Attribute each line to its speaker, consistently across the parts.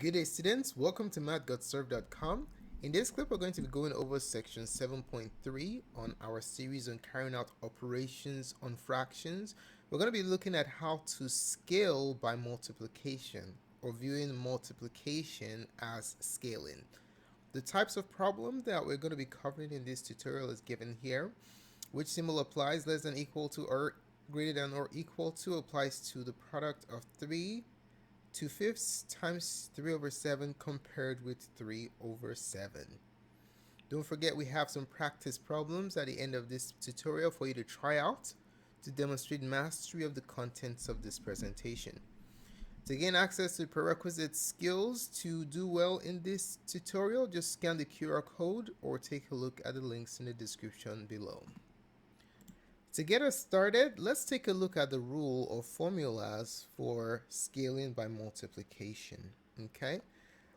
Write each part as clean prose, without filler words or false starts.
Speaker 1: Good day, students. Welcome to mathgotserved.com. In this clip, we're going to be going over section 7.3 on our series on carrying out operations on fractions. We're going to be looking at how to scale by multiplication, or viewing multiplication as scaling. The types of problem that we're going to be covering in this tutorial is given here. Which symbol applies? Less than, equal to, or greater than or equal to applies to the product of 3/5 times 3 over 7 compared with 3 over 7. Don't forget, we have some practice problems at the end of this tutorial for you to try out to demonstrate mastery of the contents of this presentation. To gain access to prerequisite skills to do well in this tutorial, just scan the QR code or take a look at the links in the description below. To get us started, let's take a look at the rule or formulas for scaling by multiplication. Okay?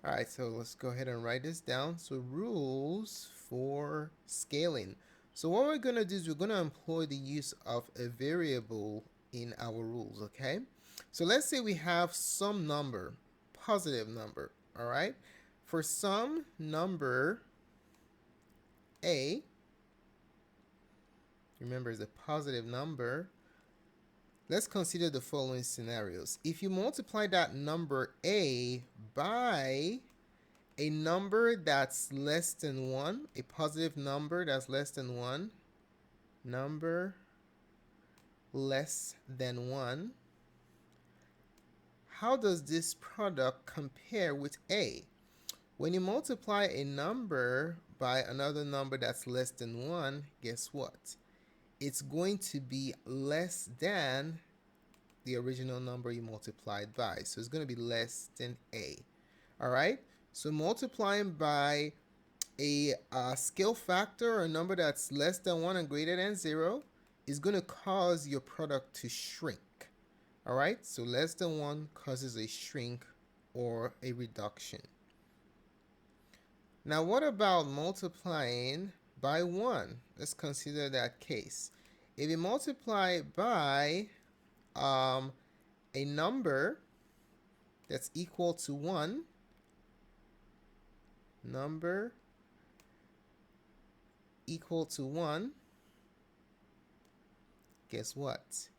Speaker 1: Alright, so let's go ahead and write this down. So rules for scaling. So what we're going to do is we're going to employ the use of a variable in our rules, okay? So let's say we have some number, positive number, alright? For some number A, remember, it's a positive number. Let's consider the following scenarios. If you multiply that number A by a number that's less than 1, a positive number that's less than 1, number less than 1, how does this product compare with A? When you multiply a number by another number that's less than 1, guess what? It's going to be less than the original number you multiplied by. So it's going to be less than A. Alright? So multiplying by a scale factor or a number that's less than 1 and greater than 0 is going to cause your product to shrink. Alright? So less than 1 causes a shrink or a reduction. Now what about multiplying by 1? Let's consider that case. If you multiply by a number that's equal to 1, number equal to 1, guess what?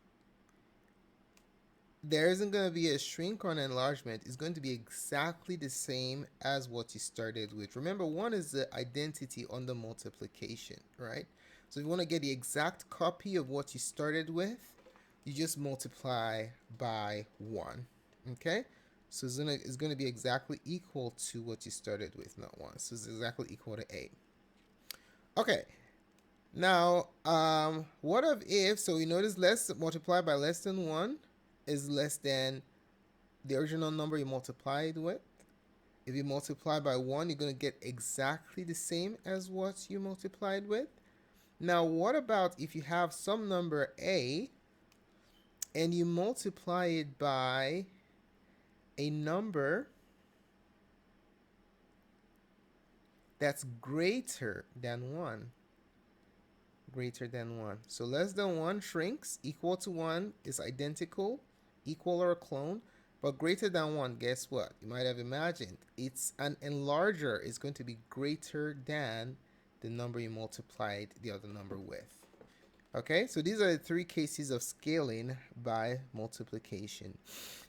Speaker 1: There isn't going to be a shrink or an enlargement. It's going to be exactly the same as what you started with. Remember, 1 is the identity on the multiplication, right? So if you want to get the exact copy of what you started with, you just multiply by 1, okay? So it's going to be exactly equal to what you started with, not 1. So it's exactly equal to A. Okay. Now, what if, so we notice less multiplied by less than 1 is less than the original number you multiplied with. If you multiply by 1, you're going to get exactly the same as what you multiplied with. Now, what about if you have some number A and you multiply it by a number that's greater than 1? Greater than 1. So less than 1 shrinks, equal to 1 is identical, equal or a clone, but greater than 1, guess what? You might have imagined it's an enlarger. It's going to be greater than the number you multiplied the other number with. Okay, so these are the 3 cases of scaling by multiplication.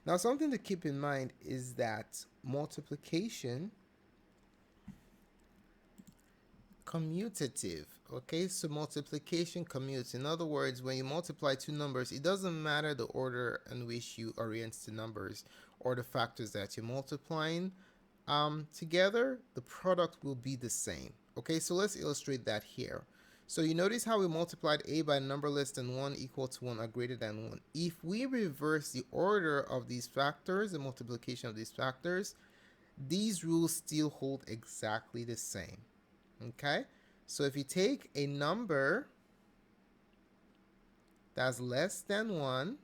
Speaker 1: Now, something to keep in mind is that multiplication commutative. Okay, so multiplication commutes. In other words, when you multiply 2 numbers, it doesn't matter the order in which you orient the numbers or the factors that you're multiplying together, the product will be the same. Okay, so let's illustrate that here. So you notice how we multiplied A by a number less than 1, equal to 1, or greater than 1. If we reverse the order of these factors, the multiplication of these factors, these rules still hold exactly the same. Okay, so if you take a number that's less than 1,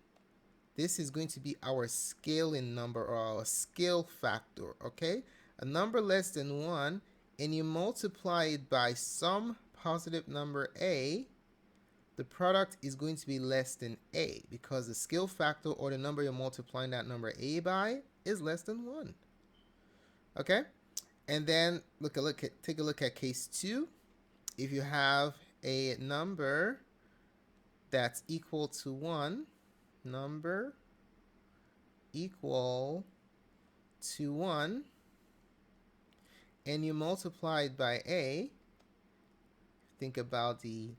Speaker 1: this is going to be our scaling number or our scale factor, okay? A number less than 1, and you multiply it by some positive number A, the product is going to be less than A because the scale factor or the number you're multiplying that number A by is less than 1. Okay, and then take a look at case 2. If you have a number that's equal to 1, number equal to 1, and you multiply it by a, think about the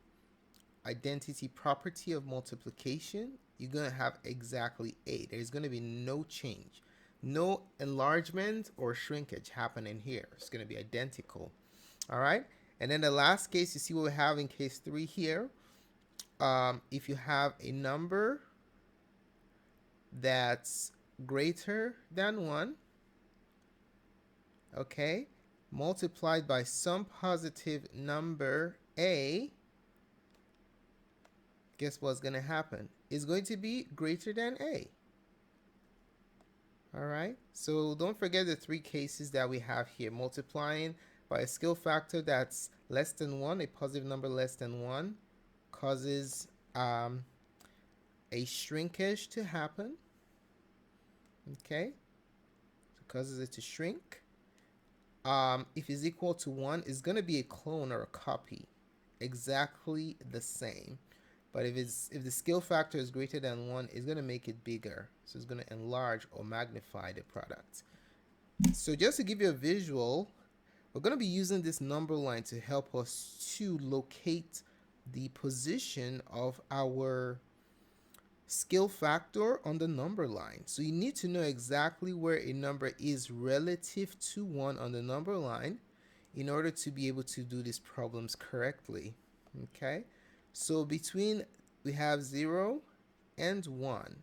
Speaker 1: identity property of multiplication, you're going to have exactly a. There's going to be no change. No enlargement or shrinkage happening here. It's going to be identical. All right. And then the last case, you see what we have in case 3 here. If you have a number that's greater than 1, okay, multiplied by some positive number a, guess what's going to happen? It's going to be greater than a. All right, so don't forget the 3 cases that we have here. Multiplying by a scale factor that's less than 1, a positive number less than 1, causes a shrinkage to happen. Okay, so causes it to shrink. If it's equal to 1, it's going to be a clone or a copy, exactly the same. But if the scale factor is greater than 1, it's going to make it bigger. So it's going to enlarge or magnify the product. So just to give you a visual, we're going to be using this number line to help us to locate the position of our scale factor on the number line. So you need to know exactly where a number is relative to 1 on the number line in order to be able to do these problems correctly. Okay? So we have 0 and 1.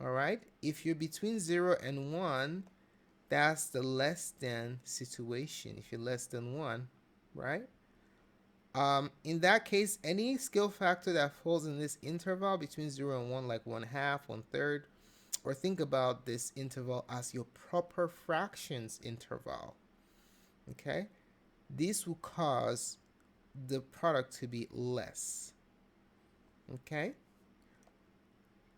Speaker 1: All right. If you're between 0 and 1, that's the less than situation. If you're less than 1, right? In that case, any scale factor that falls in this interval between 0 and 1, like 1/2, 1/3, or think about this interval as your proper fractions interval. Okay? This will cause the product to be less. Okay?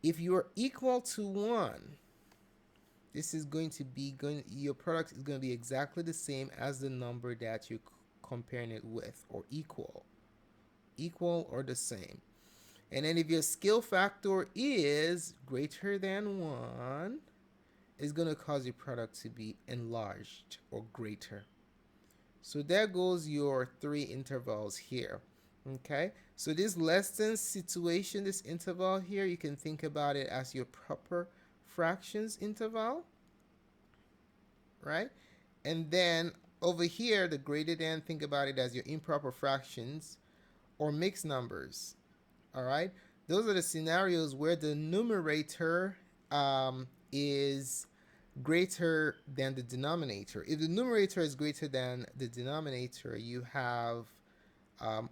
Speaker 1: If you are equal to 1, this is going to be your product is going to be exactly the same as the number that you're comparing it with, or equal or the same. And then if your scale factor is greater than 1, it's going to cause your product to be enlarged or greater. So there goes your 3 intervals here. Okay, so this less than situation, this interval here, you can think about it as your proper fractions interval, right? And then over here, the greater than, think about it as your improper fractions or mixed numbers. All right, those are the scenarios where the numerator is greater than the denominator. If the numerator is greater than the denominator, you have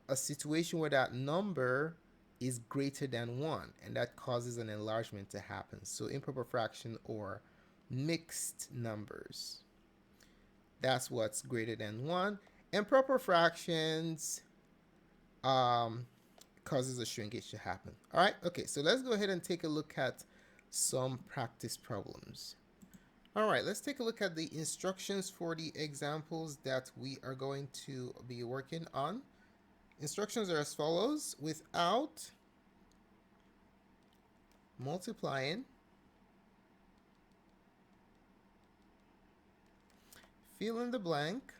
Speaker 1: a situation where that number is greater than 1, and that causes an enlargement to happen. So improper fraction or mixed numbers, that's what's greater than 1. And proper fractions causes a shrinkage to happen. All right, okay, so let's go ahead and take a look at some practice problems. All right, let's take a look at the instructions for the examples that we are going to be working on. Instructions are as follows. Without multiplying, fill in the blank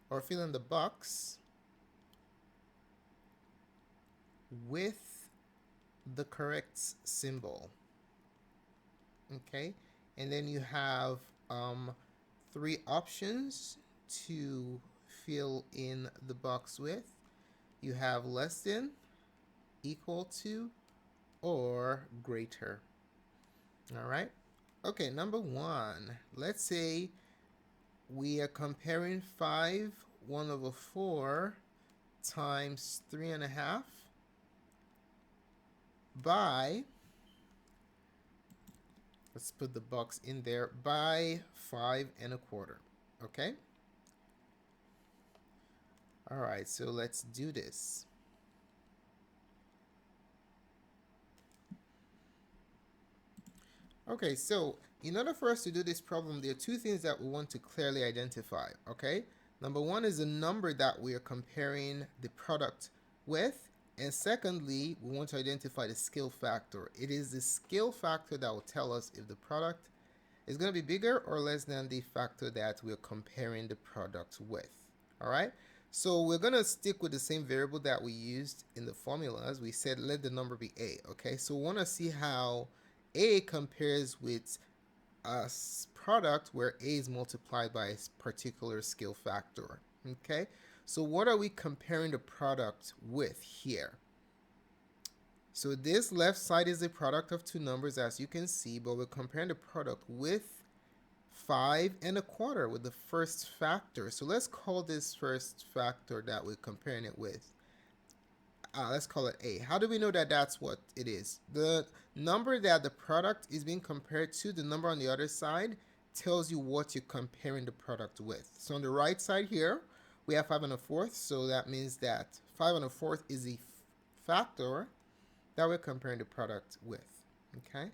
Speaker 1: or fill in the box with the correct symbol. Okay, and then you have 3 options to fill in the box with. You have less than, equal to, or greater. All right. Okay, number 1. Let's say we are comparing 5/1/4 times 3.5 by, let's put the box in there, by 5.25. Okay. All right, so let's do this. Okay, so in order for us to do this problem, there are two things that we want to clearly identify, okay? Number one is the number that we are comparing the product with, and secondly, we want to identify the scale factor. It is the scale factor that will tell us if the product is going to be bigger or less than the factor that we're comparing the product with, all right? So we're going to stick with the same variable that we used in the formulas. We said let the number be a, okay? So we want to see how a compares with a product where a is multiplied by a particular scale factor, okay? So what are we comparing the product with here? So this left side is the product of two numbers, as you can see, but we're comparing the product with 5 1/4 with the first factor. So let's call this first factor that we're comparing it with, let's call it a. How do we know that that's what it is? The number that the product is being compared to, the number on the other side, tells you what you're comparing the product with. So on the right side here, we have 5 1/4. So that means that 5 1/4 is the factor that we're comparing the product with, okay?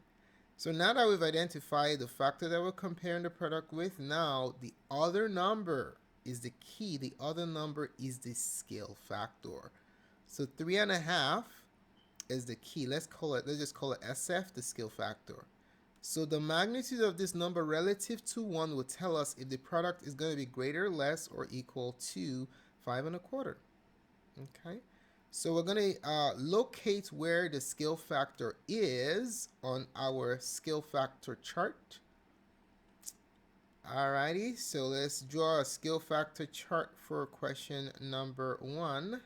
Speaker 1: So now that we've identified the factor that we're comparing the product with, now the other number is the key. The other number is the scale factor. So 3 1/2 is the key. Let's just call it SF, the scale factor. So the magnitude of this number relative to 1 will tell us if the product is going to be greater, less, or equal to 5 1/4. Okay? So we're going to locate where the scale factor is on our scale factor chart. Alrighty, so let's draw a scale factor chart for question number 1.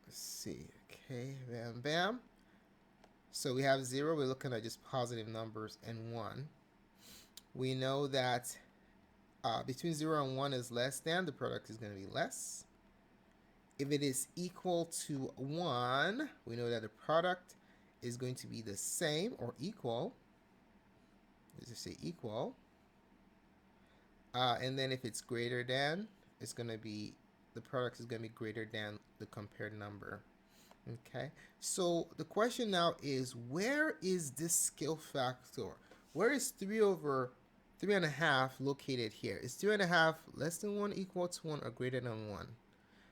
Speaker 1: Let's see, okay, bam, bam. So we have 0, we're looking at just positive numbers, and 1. We know that between 0 and 1 is less than, the product is going to be less. If it is equal to 1, we know that the product is going to be the same or equal. Let's just say equal. And then if it's greater than, it's going to be, the product is going to be greater than the compared number. Okay, so the question now is, where is this scale factor? Where is 3 over 3 1/2 located here? Is 3 1/2 less than 1, equal to 1, or greater than 1?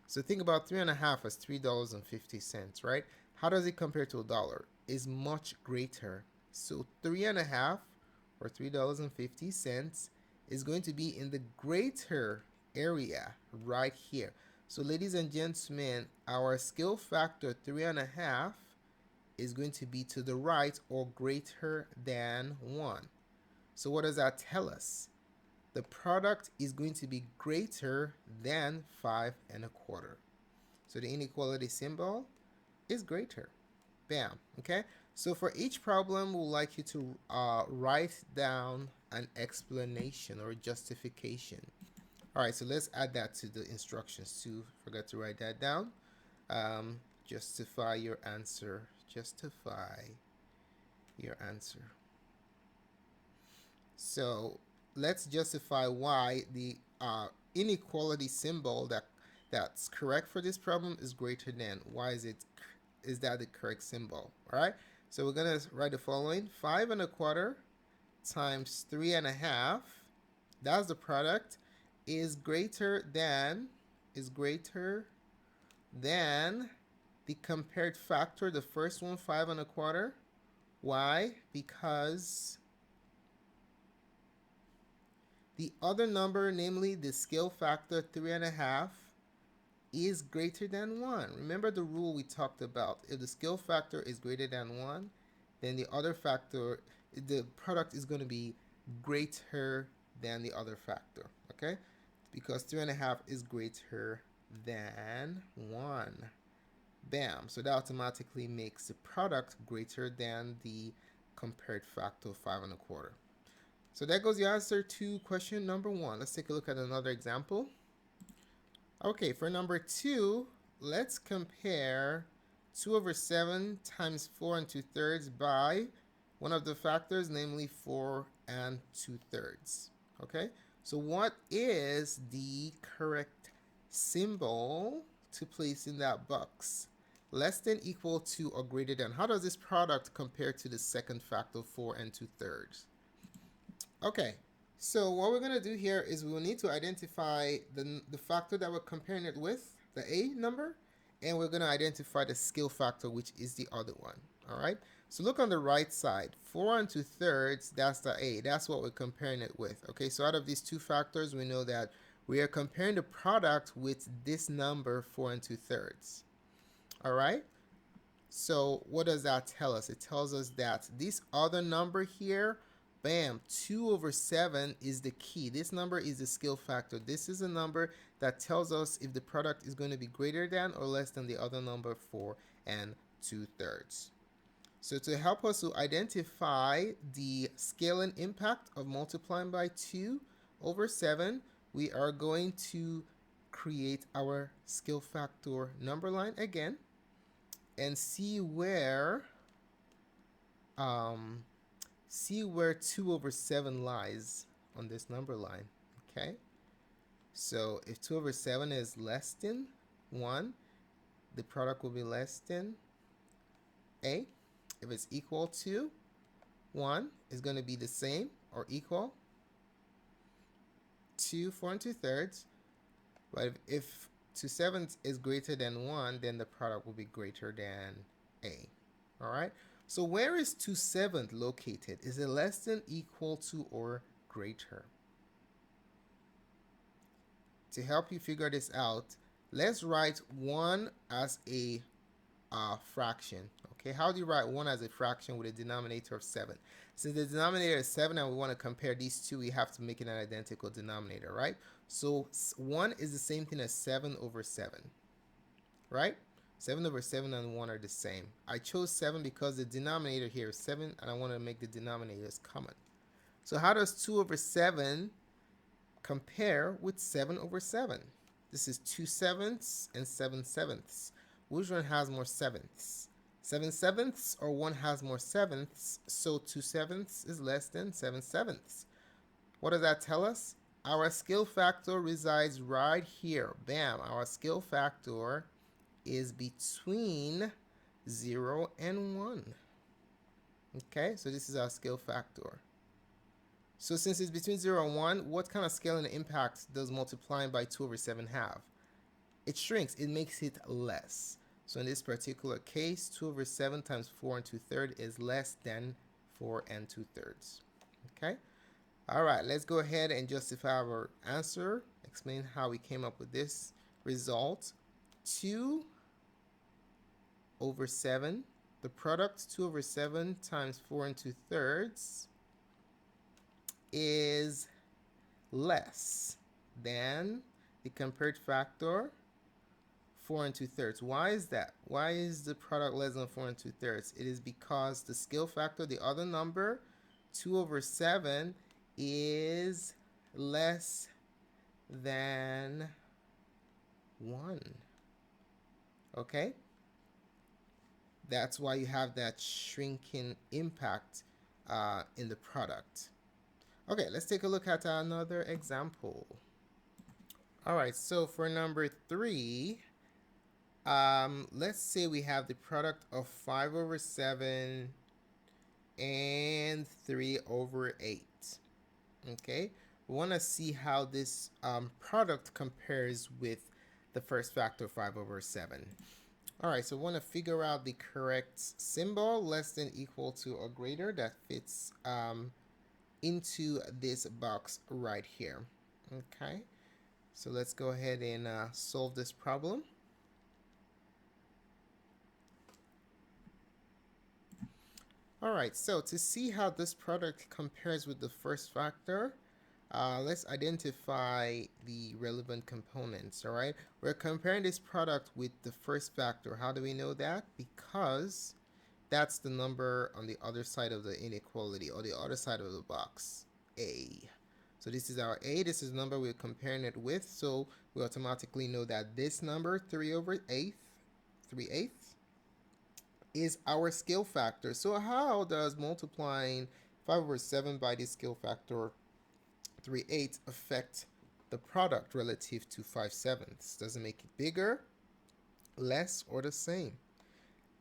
Speaker 1: So think about 3 1/2 as $3.50, right? How does it compare to $1? Is much greater. So 3 1/2 or $3.50 is going to be in the greater area right here. So ladies and gentlemen, our scale factor 3 1/2 is going to be to the right or greater than 1. So what does that tell us? The product is going to be greater than 5 1/4. So the inequality symbol is greater. Bam. Okay. So for each problem, we'd like you to write down an explanation or justification. All right. So let's add that to the instructions too. Forgot to write that down. Justify your answer. Justify your answer. So let's justify why the inequality symbol that's correct for this problem is greater than. Why is that the correct symbol? All right, so we're gonna write the following: 5 1/4 times 3 1/2, that's the product, is greater than the compared factor, the first one, 5 1/4. Why? Because the other number, namely the scale factor 3 1/2, is greater than 1. Remember the rule we talked about. If the scale factor is greater than 1, then the other factor, the product is going to be greater than the other factor, okay? Because 3 1/2 is greater than 1. Bam. So that automatically makes the product greater than the compared factor of 5 1/4. So that goes the answer to question number 1. Let's take a look at another example. Okay, for number 2, let's compare 2 over 7 times 4 2/3 by one of the factors, namely 4 2/3. Okay, so what is the correct symbol to place in that box? less than, equal to, or greater than. How does this product compare to the second factor, 4 and 2/3? Okay, so what we're going to do here is we will need to identify the factor that we're comparing it with, the a number, and we're going to identify the scale factor, which is the other one. All right, so look on the right side. 4 and 2/3, that's the a. That's what we're comparing it with. Okay, so out of these two factors, we know that we are comparing the product with this number, 4 and 2/3. All right, so what does that tell us? It tells us that this other number here, bam, 2/7 is the key. This number is the scale factor. This is a number that tells us if the product is going to be greater than or less than the other number, 4 and 2/3. So to help us to identify the scaling impact of multiplying by 2/7, we are going to create our scale factor number line again and see where 2/7 lies on this number line. Okay, so if 2/7 is less than 1, the product will be less than a. If it's equal to 1, it's going to be the same or equal to 4 and 2/3. But if 2/7 is greater than 1, then the product will be greater than a. All right, so where is 2/7 located? Is it less than, equal to, or greater? To help you figure this out, let's write 1 as a fraction. Okay, how do you write 1 as a fraction with a denominator of 7? Since the denominator is 7 and we want to compare these two, we have to make it an identical denominator, right? So 1 is the same thing as 7/7, right? 7/7 and 1 are the same. I chose 7 because the denominator here is 7 and I want to make the denominators common. So how does 2/7 compare with 7/7? This is 2/7 and 7/7. Which one has more sevenths? 7/7 or 1 has more sevenths, so 2/7 is less than 7/7. What does that tell us? Our scale factor resides right here. Bam, our scale factor is between 0 and 1. Okay, so this is our scale factor. So since it's between 0 and 1, what kind of scaling impact does multiplying by 2/7 have? It shrinks, it makes it less. So in this particular case, 2/7 times 4 and 2/3 is less than 4 and 2/3. Okay? All right, let's go ahead and justify our answer, explain how we came up with this result. 2/7, the product 2/7 times 4 and 2/3 is less than the compared factor 4 and 2/3. Why is that? Why is the product less than 4 and 2/3? It is because the scale factor, the other number, 2/7, is less than 1. Okay? That's why you have that shrinking impact in the product. Okay, let's take a look at another example. All right, so for number 3, let's say we have the product of 5/7 and 3/8. Okay, we want to see how this product compares with the first factor, 5/7. All right, so we want to figure out the correct symbol, less than, equal to, or greater, that fits into this box right here. Okay, so let's go ahead and solve this problem. All right, so to see how this product compares with the first factor, let's identify the relevant components. All right, we're comparing this product with the first factor. How do we know that? Because that's the number on the other side of the inequality, or the other side of the box, a. So this is our a, this is the number we're comparing it with, so we automatically know that this number, 3/8, is our scale factor. So how does multiplying 5/7 by this scale factor 3/8 affect the product relative to 5/7? Does it make it bigger, less, or the same?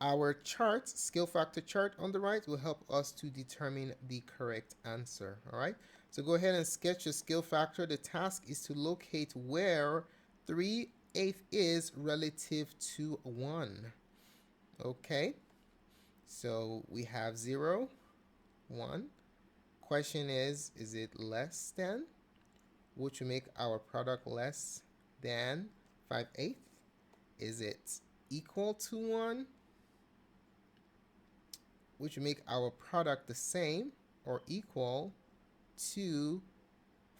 Speaker 1: Our chart, scale factor chart on the right, will help us to determine the correct answer. All right, so go ahead and sketch your scale factor. The task is to locate where 3/8 is relative to 1. Okay, so we have 0, 1. Question is it less than, which will make our product less than 5/8? Is it equal to 1, which will make our product the same or equal to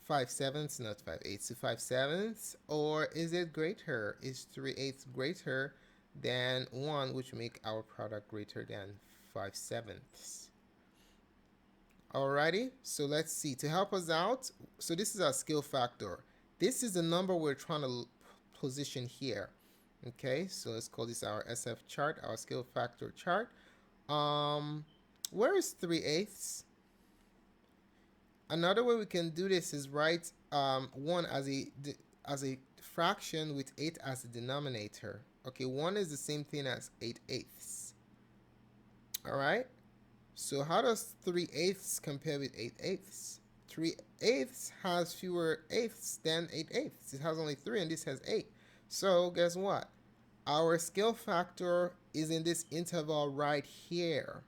Speaker 1: 5/7, not 5/8, to 5/7? Or is it greater? Is 3/8 greater than 1, which will make our product greater than 5/7? Alrighty, so let's see. To help us out, so this is our scale factor. This is the number we're trying to position here. Okay, so let's call this our SF chart, our scale factor chart. Where is 3/8? Another way we can do this is write 1 as a fraction with 8 as the denominator. Okay, 1 is the same thing as 8/8. All right. So how does 3/8 compare with 8/8? 3/8 has fewer eighths than 8/8. It has only 3 and this has 8. So guess what? Our scale factor is in this interval right here.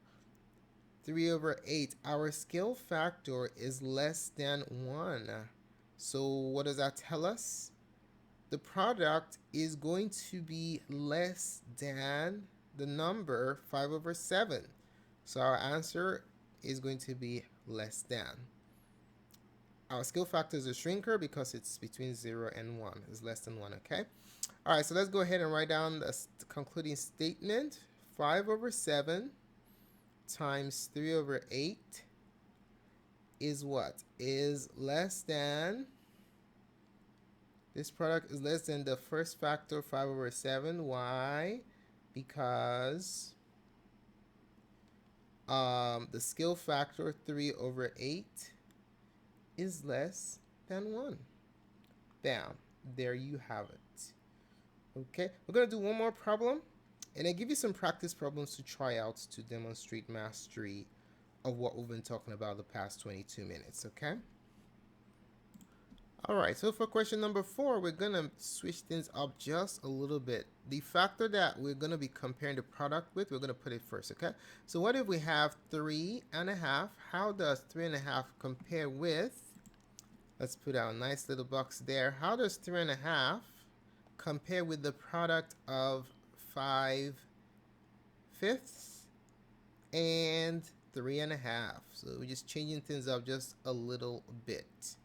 Speaker 1: 3/8. Our scale factor is less than 1. So what does that tell us? The product is going to be less than the number 5/7. So our answer is going to be less than. Our scale factor is a shrinker because it's between 0 and 1. It's less than 1, okay? All right, so let's go ahead and write down the concluding statement. 5/7 times 3/8 is what? Is less than, this product is less than the first factor, 5/7. Why? Because the scale factor 3/8 is less than 1. Bam. There you have it. Okay, we're going to do one more problem and I give you some practice problems to try out to demonstrate mastery of what we've been talking about the past 22 minutes, okay? All right, so for question number 4, we're going to switch things up just a little bit. The factor that we're going to be comparing the product with, we're going to put it first, okay? So what if we have 3.5? How does 3.5 compare with, let's put our nice little box there. How does 3.5 compare with the product of 5/5 and 3.5? So we're just changing things up just a little bit.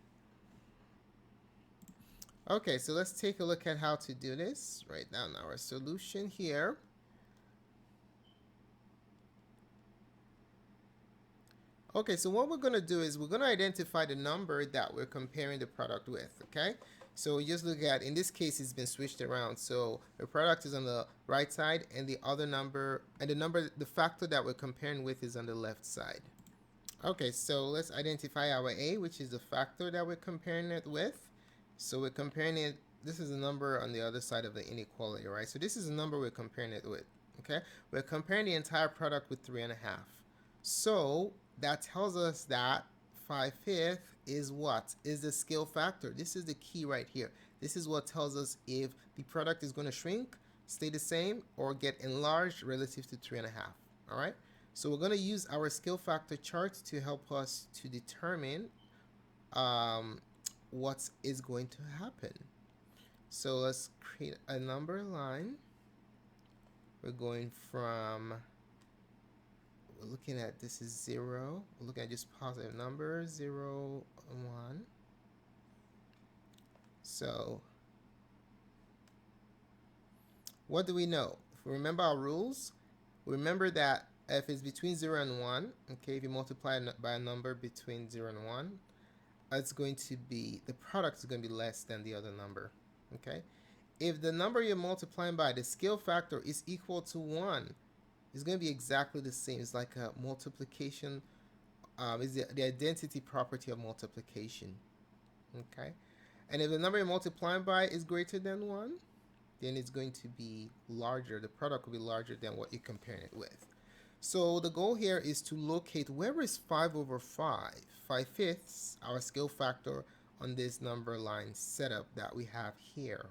Speaker 1: Okay, so let's take a look at how to do this. Write down our solution here. Okay, so what we're going to do is we're going to identify the number that we're comparing the product with, okay? So we just look at, in this case, it's been switched around. So the product is on the right side and the other number, and the factor that we're comparing with is on the left side. Okay, so let's identify our A, which is the factor that we're comparing it with. So we're comparing it, this is a number on the other side of the inequality, right? So this is a number we're comparing it with, okay? We're comparing the entire product with 3.5. So that tells us that 5/5 is what? Is the scale factor. This is the key right here. This is what tells us if the product is going to shrink, stay the same, or get enlarged relative to 3.5, all right? So we're going to use our scale factor chart to help us to determine what is going to happen. So let's create a number line. We're going from, we're looking at, this is 0. We're looking at just positive numbers, 0, 1. So what do we know? If we remember our rules, remember that if it's between 0 and 1, okay, if you multiply by a number between 0 and 1, it's going to be, the product is going to be less than the other number, okay? If the number you're multiplying by, the scale factor, is equal to 1, it's going to be exactly the same. It's like a multiplication, is the identity property of multiplication, okay? And if the number you're multiplying by is greater than 1, then it's going to be larger. The product will be larger than what you're comparing it with. So the goal here is to locate where is 5 over 5. 5/5, our scale factor on this number line setup that we have here.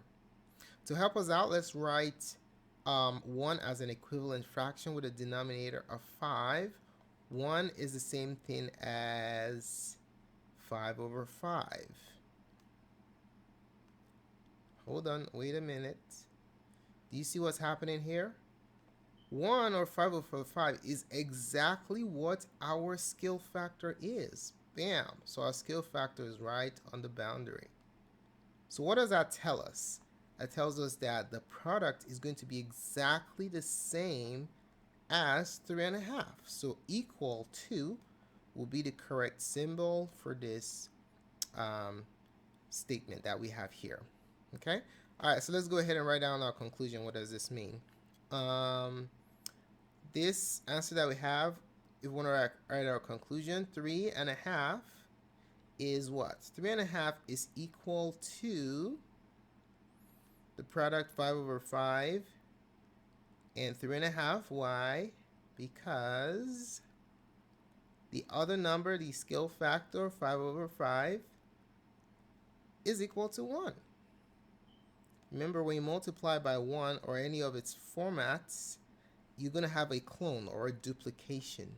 Speaker 1: To help us out, let's write 1 as an equivalent fraction with a denominator of 5. 1 is the same thing as 5 over 5. Hold on, wait a minute. Do you see what's happening here? 1 or 5 over 5 is exactly what our scale factor is. Bam! So our scale factor is right on the boundary. So what does that tell us? That tells us that the product is going to be exactly the same as 3.5. So equal to will be the correct symbol for this statement that we have here. Okay? All right, so let's go ahead and write down our conclusion. What does this mean? This answer that we have, if we want to write our conclusion, 3.5 is what? 3.5 is equal to the product 5 over 5 and 3.5. Why? Because the other number, the scale factor, 5 over 5, is equal to 1. Remember, when you multiply by 1 or any of its formats, you're going to have a clone or a duplication.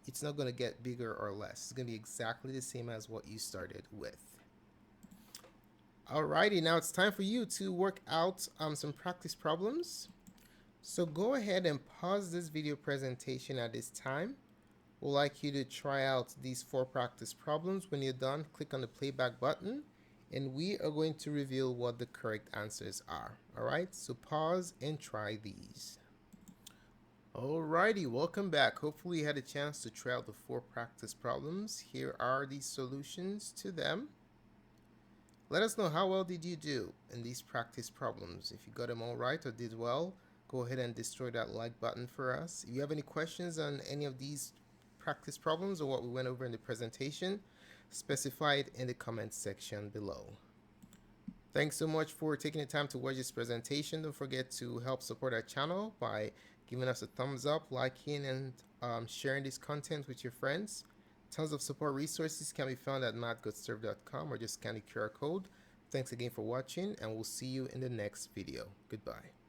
Speaker 1: It's not going to get bigger or less. It's going to be exactly the same as what you started with. Alrighty, now it's time for you to work out some practice problems. So go ahead and pause this video presentation at this time. We'd like you to try out these 4 practice problems. When you're done, click on the playback button, and we are going to reveal what the correct answers are. Alright, so pause and try these. Alrighty, welcome back. Hopefully you had a chance to try out the 4 practice problems. Here are the solutions to them. Let us know, how well did you do in these practice problems. If you got them all right or did well, go ahead and destroy that like button for us. If you have any questions on any of these practice problems or what we went over in the presentation, specify it in the comments section below. Thanks so much for taking the time to watch this presentation. Don't forget to help support our channel by giving us a thumbs up, liking, and sharing this content with your friends. Tons of support resources can be found at mathgotserved.com or just scan the QR code. Thanks again for watching, and we'll see you in the next video. Goodbye.